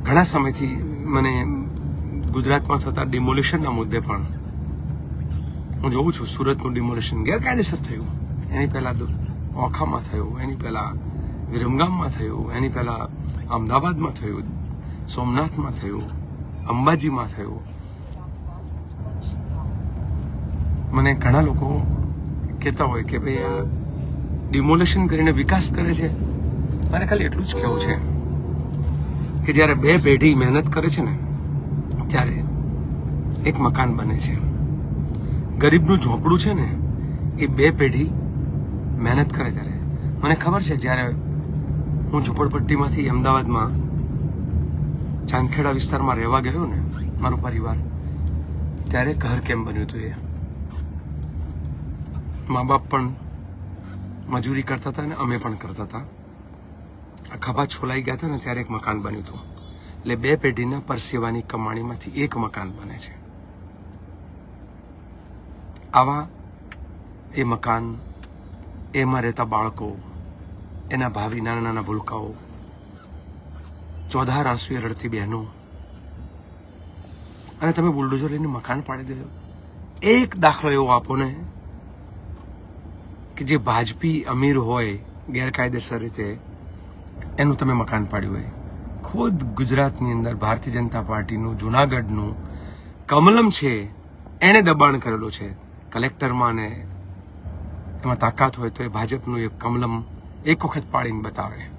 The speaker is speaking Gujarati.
ઘણા સમયથી મને ગુજરાતમાં થતા ડિમોલિશનના મુદ્દે પણ હું જોઉં છું. સુરતનું ડિમોલિશન ગેરકાયદેસર થયું, એની પહેલાં ઓખામાં થયું, એની પહેલાં વિરમગામમાં થયું, એની પહેલાં અમદાવાદમાં થયું, સોમનાથમાં થયું, અંબાજીમાં થયું. મને ઘણા લોકો કહેતા હોય કે ભાઈ આ ડિમોલિશન કરીને વિકાસ કરે છે. મારે ખાલી એટલું જ કહેવું છે કે જ્યારે બે પેઢી મહેનત કરે છે ને ત્યારે એક મકાન બને છે. ગરીબનું ઝોંપડું છે ને એ બે પેઢી મહેનત કરે ત્યારે. મને ખબર છે જ્યારે હું ઝૂંપડપટ્ટીમાંથી અમદાવાદમાં ચાંદખેડા વિસ્તારમાં રહેવા ગયો ને મારો પરિવાર, ત્યારે ઘર કેમ બન્યું હતું. એ મા બાપ પણ મજૂરી કરતા હતા ને અમે પણ કરતા હતા. આ ખભા છોલાઈ ગયા હતા ને ત્યારે એક મકાન બન્યું હતું. એટલે બે પેઢીના પરસેવાની કમાણીમાંથી એક મકાન બને છે. આવા એ મકાન, એમાં રહેતા બાળકો, એના ભાવિ નાના નાના ભૂલકાઓ, ચોધાર આંસુએ રડતી બહેનો, અને તમે બુલડોઝર લઈને મકાન પાડી દેજો. એક દાખલો એવો આપો ને કે જે ભાજપી અમીર હોય ગેરકાયદેસર રીતે એનું તમે મકાન પાડ્યું હોય. ખુદ ગુજરાતની અંદર ભારતીય જનતા પાર્ટીનું જુનાગઢનું કમલમ છે એણે દબાણ કરેલું છે કલેક્ટરમાં, ને એમાં તાકાત હોય તો એ ભાજપનું એક કમલમ એક વખત પાડીને બતાવે.